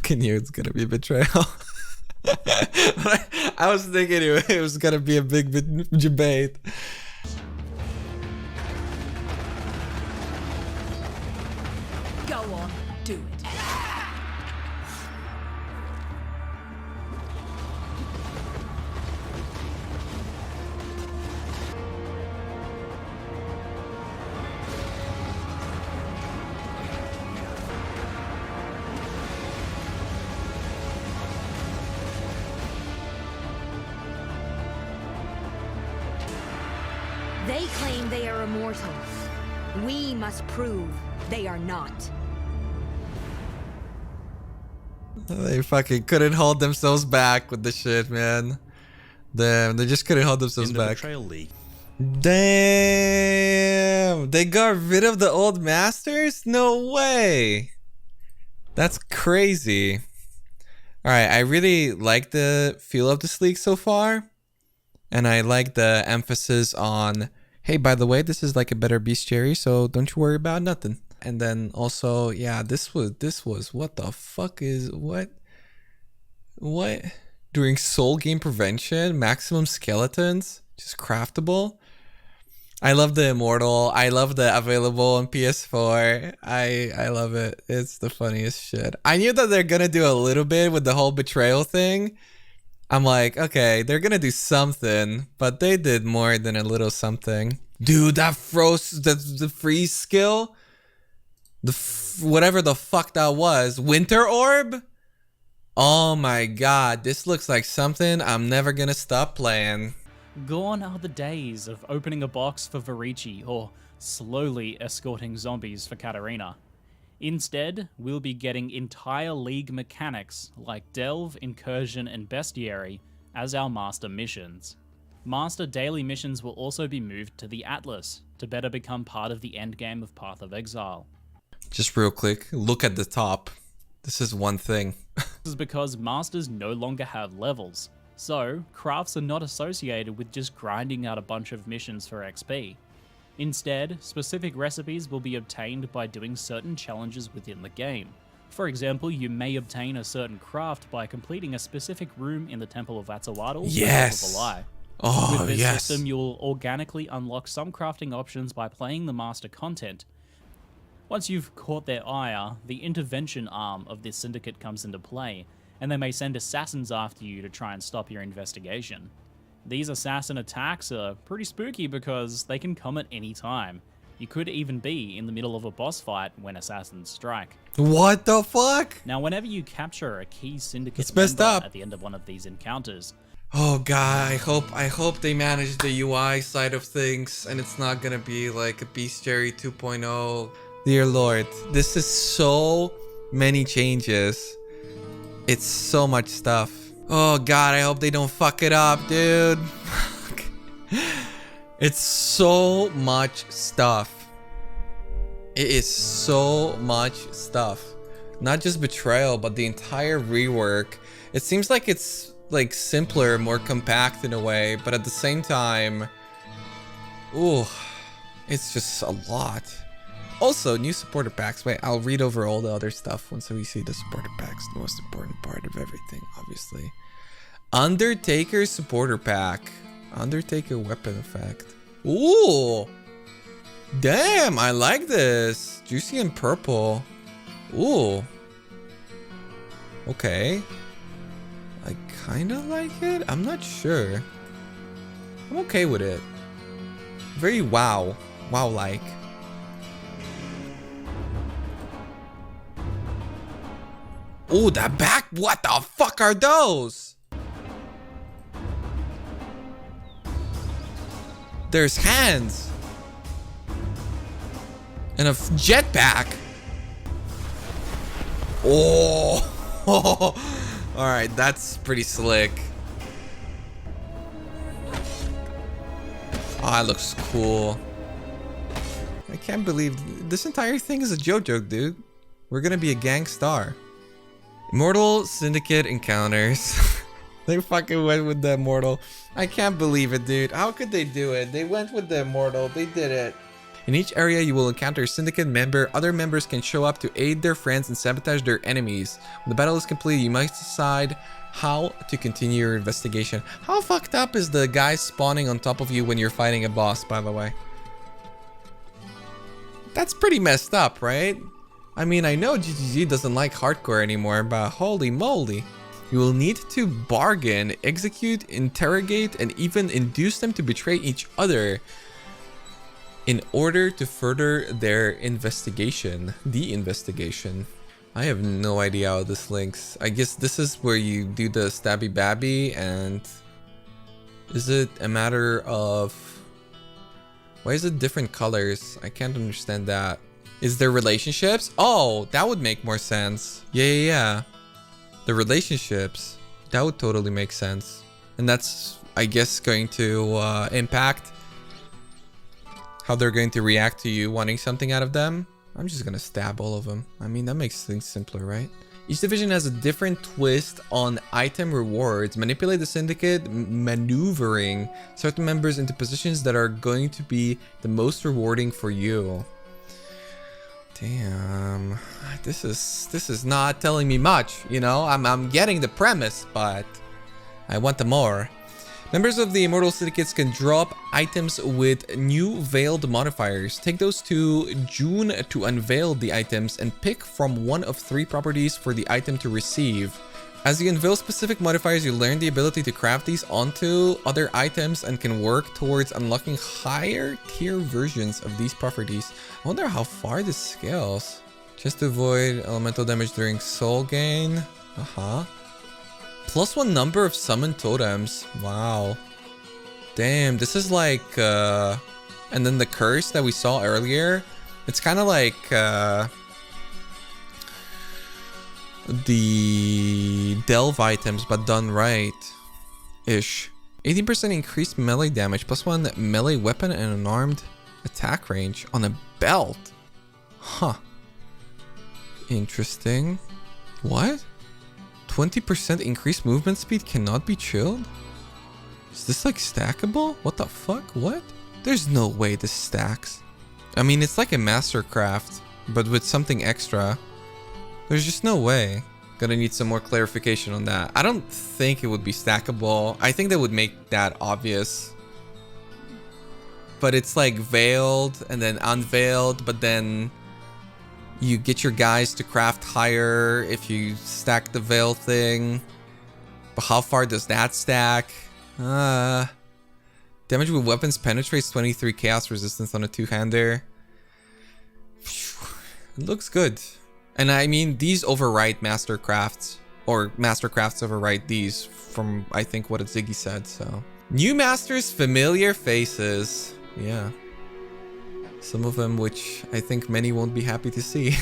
fucking knew it's gonna be betrayal. I was thinking it was gonna be a big debate. Go on, do it. They claim they are immortal. We must prove they are not. They fucking couldn't hold themselves back with the shit, man. Damn, they just couldn't hold themselves back. Betrayal League. Damn, they got rid of the old masters? No way. That's crazy. All right, I really like the feel of this league so far. And I like the emphasis on, hey, by the way, this is like a better bestiary, so don't you worry about nothing. And then also, yeah, this was what the fuck is what? During soul game prevention, maximum skeletons, just craftable. I love the immortal. I love the available on PS4. I love it. It's the funniest shit. I knew that they're gonna do a little bit with the whole betrayal thing. I'm like, okay, they're gonna do something, but they did more than a little something. Dude, that froze, the freeze skill, whatever the fuck that was, Winter Orb? Oh my god, this looks like something I'm never gonna stop playing. Gone are the days of opening a box for Varici or slowly escorting zombies for Katarina. Instead, we'll be getting entire league mechanics like Delve, Incursion, and Bestiary as our master missions. Master daily missions will also be moved to the Atlas to better become part of the endgame of Path of Exile. Just real quick, look at the top. This is one thing. This is because masters no longer have levels, so crafts are not associated with just grinding out a bunch of missions for XP. Instead, specific recipes will be obtained by doing certain challenges within the game. For example, you may obtain a certain craft by completing a specific room in the Temple of Atzawadal. Yes! Oh, With this yes. system, you'll organically unlock some crafting options by playing the master content. Once you've caught their ire, the intervention arm of this syndicate comes into play, and they may send assassins after you to try and stop your investigation. These assassin attacks are pretty spooky because they can come at any time. You could even be in the middle of a boss fight when assassins strike. What the fuck? Now, whenever you capture a key syndicate It's messed member up. at the end of one of these encounters, Oh god, I hope they manage the UI side of things and it's not gonna be like a Bestiary 2.0. Dear Lord, this is so many changes. It's so much stuff. Oh god, I hope they don't fuck it up, dude. It's so much stuff. It is so much stuff. Not just betrayal, but the entire rework. It seems like it's like simpler, more compact in a way, but at the same time, ooh, it's just a lot. Also, new supporter packs. Wait, I'll read over all the other stuff once we see the supporter packs. The most important part of everything, obviously. Undertaker supporter pack. Undertaker weapon effect. Ooh! Damn, I like this. Juicy and purple. Ooh. Okay. I kind of like it. I'm not sure. I'm okay with it. Very wow. Wow-like. Oh, that back. What the fuck are those? There's hands. And a jetpack. Oh. Alright, that's pretty slick. Oh, that looks cool. I can't believe this entire thing is a JoJo, dude. We're gonna be a gang star. Immortal Syndicate encounters. They fucking went with the Immortal. I can't believe it, dude. How could they do it? They went with the Immortal. They did it. In each area, you will encounter a syndicate member. Other members can show up to aid their friends and sabotage their enemies. When the battle is complete, you must decide how to continue your investigation. How fucked up is the guy spawning on top of you when you're fighting a boss, by the way? That's pretty messed up, right? I mean, I know GGG doesn't like hardcore anymore, but holy moly. You will need to bargain, execute, interrogate, and even induce them to betray each other in order to further their investigation. The investigation. I have no idea how this links. I guess this is where you do the stabby babby, and is it a matter of... Why is it different colors? I can't understand that. Is there relationships? Oh, that would make more sense. Yeah. The relationships. That would totally make sense. And that's, I guess, going to impact how they're going to react to you wanting something out of them. I'm just gonna stab all of them. I mean, that makes things simpler, right? Each division has a different twist on item rewards. Manipulate the syndicate, maneuvering certain members into positions that are going to be the most rewarding for you. Damn, this is not telling me much, you know? I'm getting the premise, but I want the more. Members of the Immortal Syndicates can drop items with new veiled modifiers. Take those to June to unveil the items and pick from one of 3 properties for the item to receive. As you unveil specific modifiers, you learn the ability to craft these onto other items and can work towards unlocking higher tier versions of these properties. I wonder how far this scales. Just to avoid elemental damage during soul gain. +1 number of summoned totems. Wow. Damn, this is like... and then the curse that we saw earlier. It's kind of like... the delve items, but done right. Ish. 18% increased melee damage. +1 melee weapon and an armed attack range on a belt. Huh. Interesting. What? 20% increased movement speed cannot be chilled? Is this like stackable? What the fuck? What? There's no way this stacks. I mean, it's like a mastercraft, but with something extra. There's just no way. Gonna need some more clarification on that. I don't think it would be stackable. I think that would make that obvious. But it's like veiled and then unveiled, but then you get your guys to craft higher if you stack the veil thing. But how far does that stack? Damage with weapons penetrates 23 chaos resistance on a 2-hander. It looks good. And I mean, these overwrite mastercrafts, or mastercrafts overwrite these from, I think, what Ziggy said, so. New masters, familiar faces. Yeah. Some of them which I think many won't be happy to see.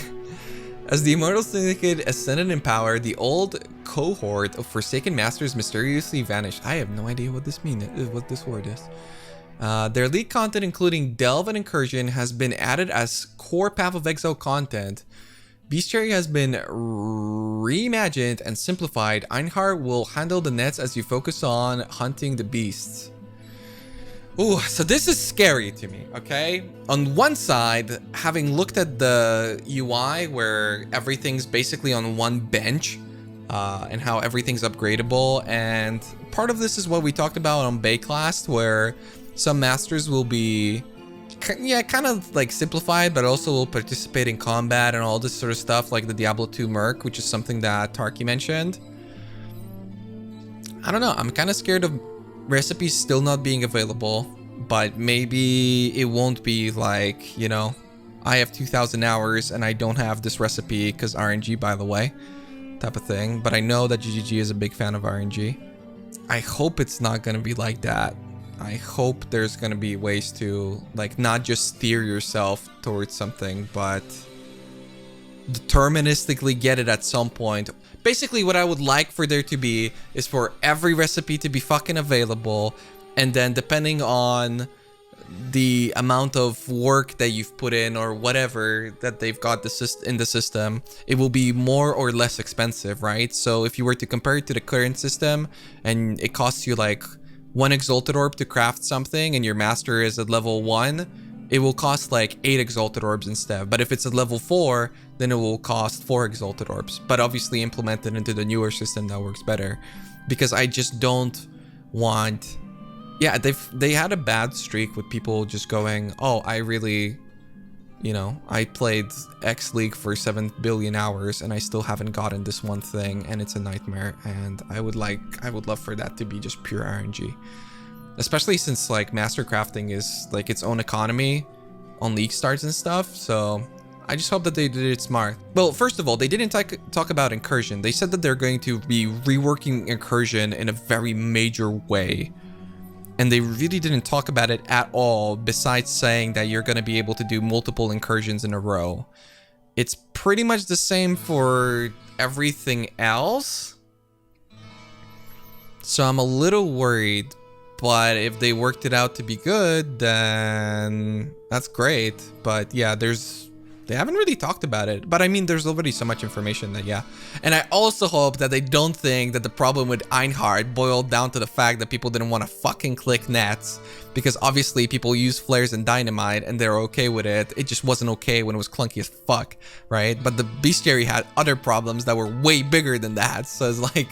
As the Immortal Syndicate ascended in power, the old cohort of Forsaken Masters mysteriously vanished. I have no idea what this means, what this word is. Their lead content, including Delve and Incursion, has been added as core Path of Exile content. Bestiary has been reimagined and simplified. Einhar will handle the nets as you focus on hunting the beasts. Ooh, so this is scary to me, okay? On one side, having looked at the UI where everything's basically on one bench, and how everything's upgradable, and part of this is what we talked about on Bayclast, where some masters will be, yeah, kind of like simplified, but also will participate in combat and all this sort of stuff, like the Diablo 2 Merc, which is something that Tarky mentioned. I don't know, I'm kind of scared of recipes still not being available, but maybe it won't be like, you know, I have 2,000 hours and I don't have this recipe because RNG, by the way, type of thing. But I know that GGG is a big fan of RNG. I hope it's not going to be like that. I hope there's going to be ways to, like, not just steer yourself towards something, but deterministically get it at some point. Basically, what I would like for there to be is for every recipe to be fucking available, and then depending on the amount of work that you've put in or whatever that they've got in the system, it will be more or less expensive, right? So if you were to compare it to the current system and it costs you like 1 Exalted Orb to craft something and your master is at level 1, it will cost like 8 exalted orbs instead. But if it's a level 4, then it will cost 4 exalted orbs. But obviously implemented into the newer system that works better. Because I just don't want... Yeah, they had a bad streak with people just going, oh, I really... You know, I played X League for 7 billion hours and I still haven't gotten this one thing and it's a nightmare. And I would love for that to be just pure RNG. Especially since like master crafting is like its own economy on league starts and stuff. So I just hope that they did it smart. Well, first of all, they didn't talk about incursion. They said that they're going to be reworking incursion in a very major way. And they really didn't talk about it at all, besides saying that you're going to be able to do multiple incursions in a row. It's pretty much the same for everything else. So I'm a little worried, but if they worked it out to be good, then that's great. But yeah, they haven't really talked about it. But I mean, there's already so much information that, yeah. And I also hope that they don't think that the problem with Einhard boiled down to the fact that people didn't want to fucking click nets. Because obviously people use flares and dynamite and they're okay with it. It just wasn't okay when it was clunky as fuck, right? But the bestiary had other problems that were way bigger than that. So it's like,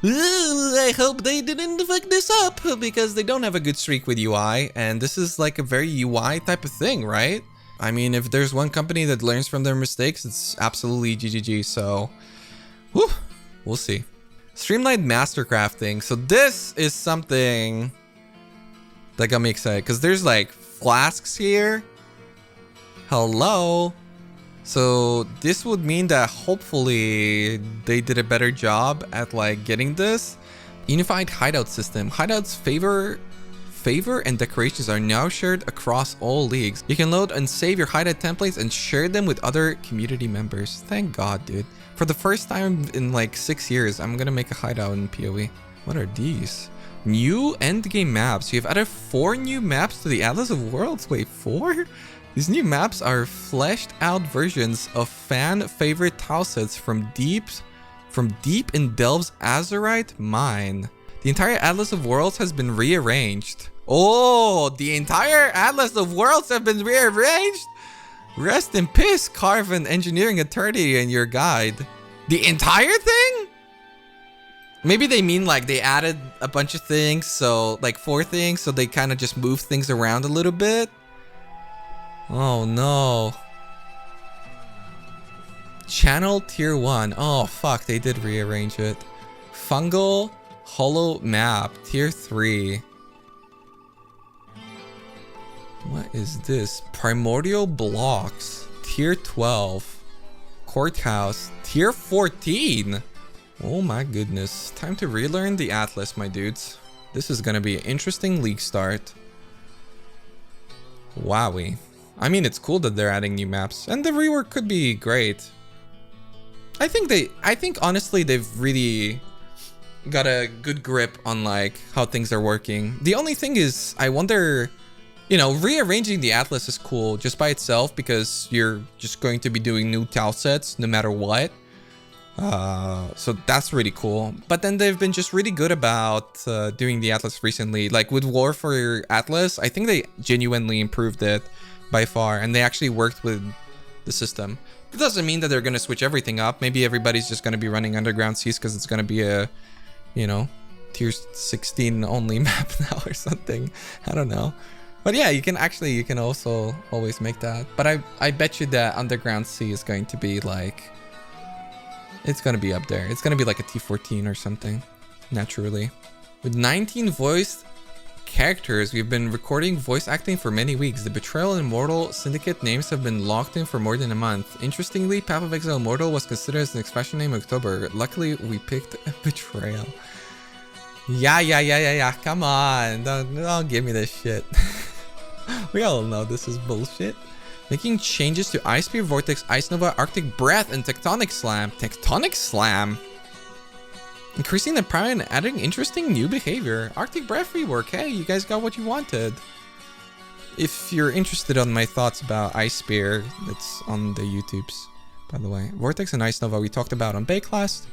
I hope they didn't fuck this up because they don't have a good streak with UI. And this is like a very UI type of thing, right? I mean, if there's one company that learns from their mistakes, it's absolutely GGG. So, whew, we'll see. Streamlined master crafting. So this is something that got me excited because there's like flasks here. Hello. So this would mean that hopefully they did a better job at like getting this. Unified hideout system. Hideouts favor and decorations are now shared across all leagues. You can load and save your hideout templates and share them with other community members. Thank God, dude. For the first time in like 6 years, I'm gonna make a hideout in POE. What are these? New endgame maps. You've added 4 new maps to the Atlas of Worlds. Wait, 4? These new maps are fleshed out versions of fan favorite tile sets from deep in Delve's Azurite mine. The entire Atlas of Worlds has been rearranged. Oh, the entire Atlas of Worlds have been rearranged? Rest in peace, Carven Engineering Eternity and your guide. The entire thing? Maybe they mean like they added a bunch of things, so like 4 things, so they kind of just moved things around a little bit. Oh no. Channel Tier 1. Oh fuck, they did rearrange it. Fungal Hollow Map Tier 3. What is this? Primordial Blocks Tier 12. Courthouse Tier 14. Oh my goodness. Time to relearn the Atlas, my dudes. This is gonna be an interesting league start. Wowie. I mean, it's cool that they're adding new maps, and the rework could be great. I think honestly they've really got a good grip on like how things are working. The only thing is, I wonder, you know, rearranging the Atlas is cool just by itself because you're just going to be doing new tile sets no matter what. So that's really cool. But then they've been just really good about doing the Atlas recently. Like with War for Atlas, I think they genuinely improved it by far, and they actually worked with the system. It doesn't mean that they're going to switch everything up. Maybe everybody's just going to be running Underground Seas because it's going to be a, you know, tier 16 only map now or something. I don't know. But yeah, you can also always make that. But I bet you that Underground Sea is going to be like, it's going to be up there. It's going to be like a T14 or something, naturally. With 19 voiced characters, we've been recording voice acting for many weeks. The Betrayal and Mortal Syndicate names have been locked in for more than a month. Interestingly, Path of Exile Mortal was considered as an expansion name in October. Luckily, we picked Betrayal. Yeah. Come on. Don't give me this shit. We all know this is bullshit. Making changes to Ice Spear, Vortex, Ice Nova, Arctic Breath, and Tectonic Slam. Tectonic Slam? Increasing the power and adding interesting new behavior. Arctic Breath rework. Hey, you guys got what you wanted. If you're interested on my thoughts about Ice Spear, it's on the YouTubes, by the way. Vortex and Ice Nova we talked about on Bakelast.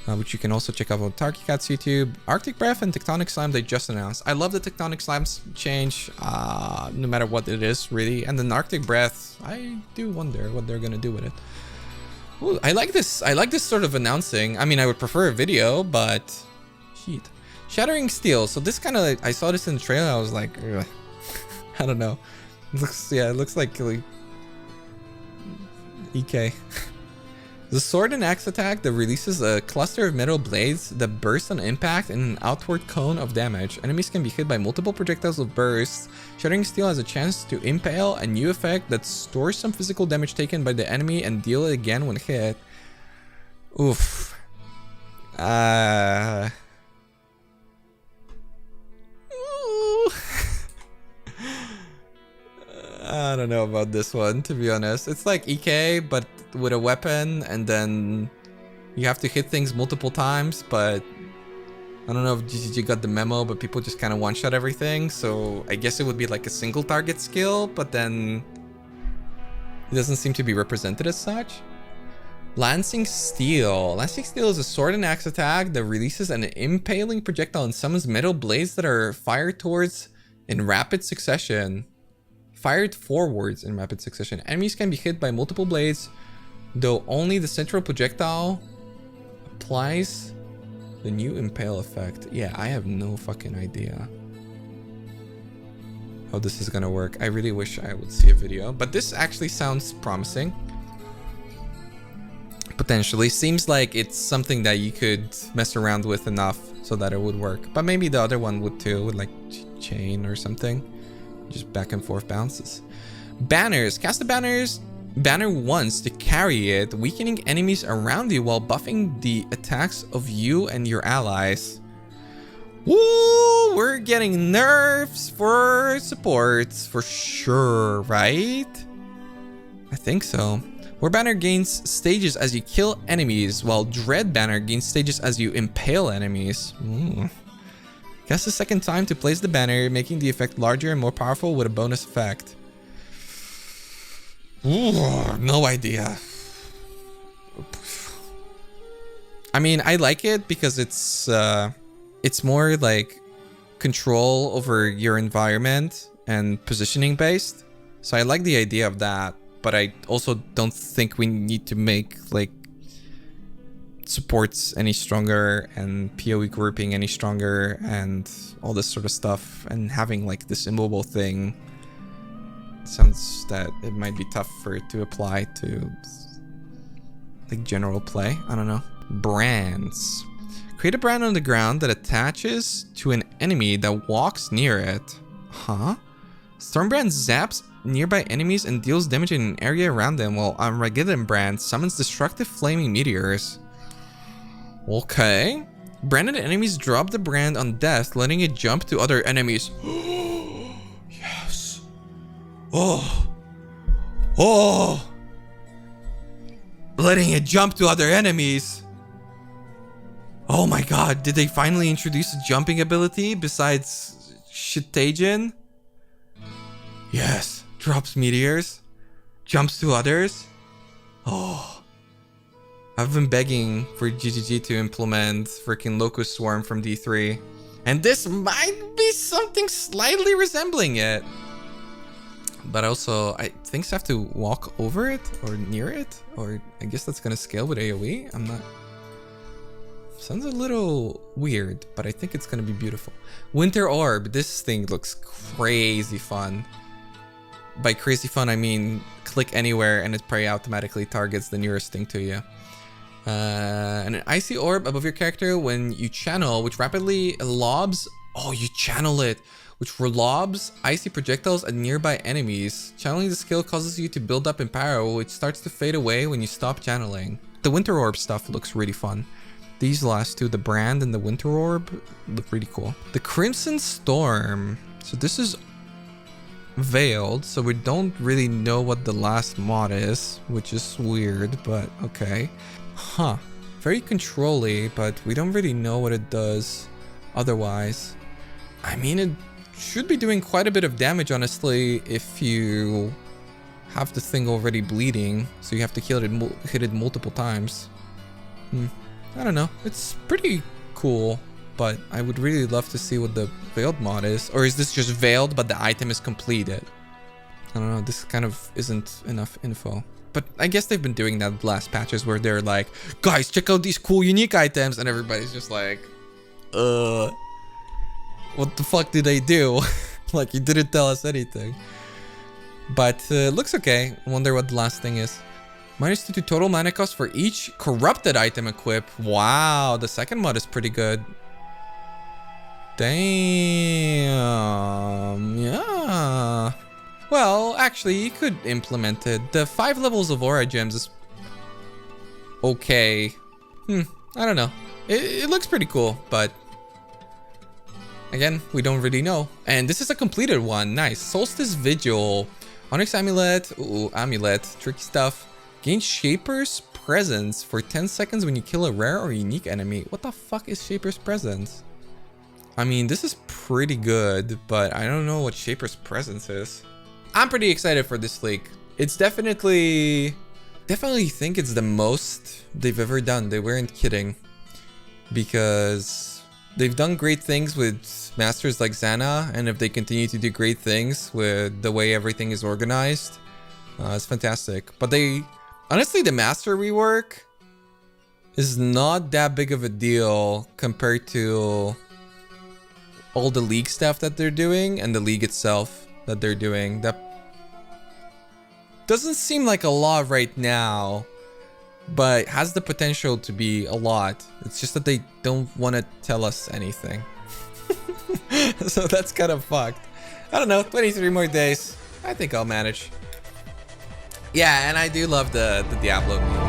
which you can also check out on Tarkycat's YouTube. Arctic Breath and Tectonic Slime, they just announced. I love the Tectonic Slimes change, no matter what it is, really. And then Arctic Breath, I do wonder what they're gonna do with it. Ooh, I like this sort of announcing. I mean, I would prefer a video, but shit. Shattering Steel. So this kind of, I saw this in the trailer. I was like, ugh. I don't know. It looks like EK. The sword and axe attack that releases a cluster of metal blades that burst on impact in an outward cone of damage. Enemies can be hit by multiple projectiles with bursts. Shattering Steel has a chance to impale, a new effect that stores some physical damage taken by the enemy and deal it again when hit. Oof. I don't know about this one, to be honest. It's like EK, but with a weapon, and then you have to hit things multiple times, but I don't know if GGG got the memo, but people just kind of one-shot everything, so I guess it would be like a single target skill, but then it doesn't seem to be represented as such. Lancing Steel. Lancing Steel is a sword and axe attack that releases an impaling projectile and summons metal blades that are fired towards in rapid succession. Fired forwards in rapid succession. Enemies can be hit by multiple blades, though only the central projectile applies the new impale effect. Yeah, I have no fucking idea how this is gonna work. I really wish I would see a video, but this actually sounds promising. Potentially. Seems like it's something that you could mess around with enough so that it would work. But maybe the other one would too, with like chain or something. Just back and forth bounces. Banners. Cast the banner once to carry it, weakening enemies around you while buffing the attacks of you and your allies. Woo! We're getting nerfs for supports for sure, right? I think so. War Banner gains stages as you kill enemies, while Dread Banner gains stages as you impale enemies. Ooh. Cast a second time to place the banner, making the effect larger and more powerful with a bonus effect. Ooh, no idea. I mean, I like it because it's more like control over your environment and positioning based. So I like the idea of that, but I also don't think we need to make like supports any stronger and POE grouping any stronger and all this sort of stuff, and having like this immobile thing sounds that it might be tough for it to apply to like general play. I don't know. Brands. Create a brand on the ground that attaches to an enemy that walks near it. Huh? Stormbrand zaps nearby enemies and deals damage in an area around them, while Armageddon Brand summons destructive flaming meteors. Okay. Branded enemies drop the brand on death, letting it jump to other enemies. Yes. Oh. Oh. Letting it jump to other enemies. Oh my god, did they finally introduce a jumping ability besides Shitagen? Yes. Drops meteors. Jumps to others. Oh. I've been begging for GGG to implement freaking Locust Swarm from D3. And this might be something slightly resembling it. But also, things have to walk over it or near it. Or I guess that's gonna scale with AoE. I'm not... Sounds a little weird, but I think it's gonna be beautiful. Winter Orb. This thing looks crazy fun. By crazy fun, I mean click anywhere and it probably automatically targets the nearest thing to you. And an icy orb above your character when you channel, which rapidly lobs. Oh, you channel it, which lobs icy projectiles at nearby enemies. Channeling the skill causes you to build up in power, which starts to fade away when you stop channeling. The Winter Orb stuff looks really fun. These last two, the brand and the Winter Orb, look really cool. The Crimson Storm. So this is veiled, so we don't really know what the last mod is, which is weird, but okay. Huh. Very control-y, but we don't really know what it does otherwise. I mean, it should be doing quite a bit of damage, honestly, if you have the thing already bleeding, so you have to hit it multiple times. I don't know. It's pretty cool, but I would really love to see what the veiled mod is. Or is this just veiled, but the item is completed? I don't know. This kind of isn't enough info. But I guess they've been doing that the last patches where they're like, guys, check out these cool unique items. And everybody's just like, what the fuck did they do? Like, you didn't tell us anything. But looks okay. Wonder what the last thing is. -2 to total mana cost for each corrupted item equip. Wow, the second mod is pretty good. Damn. Yeah. Well, actually, you could implement it. The 5 levels of aura gems is okay. I don't know. It looks pretty cool, but again, we don't really know. And this is a completed one. Nice. Solstice Vigil. Onyx Amulet. Ooh, Amulet. Tricky stuff. Gain Shaper's Presence for 10 seconds when you kill a rare or unique enemy. What the fuck is Shaper's Presence? I mean, this is pretty good, but I don't know what Shaper's Presence is. I'm pretty excited for this leak. It's definitely think it's the most they've ever done. They weren't kidding. Because they've done great things with masters like Xana, and if they continue to do great things with the way everything is organized, it's fantastic. But honestly, the master rework is not that big of a deal compared to all the league stuff that they're doing and the league itself that they're doing. That doesn't seem like a lot right now, but has the potential to be a lot. It's just that they don't want to tell us anything. So that's kind of fucked. I don't know, 23 more days. I think I'll manage. Yeah, and I do love the Diablo meme.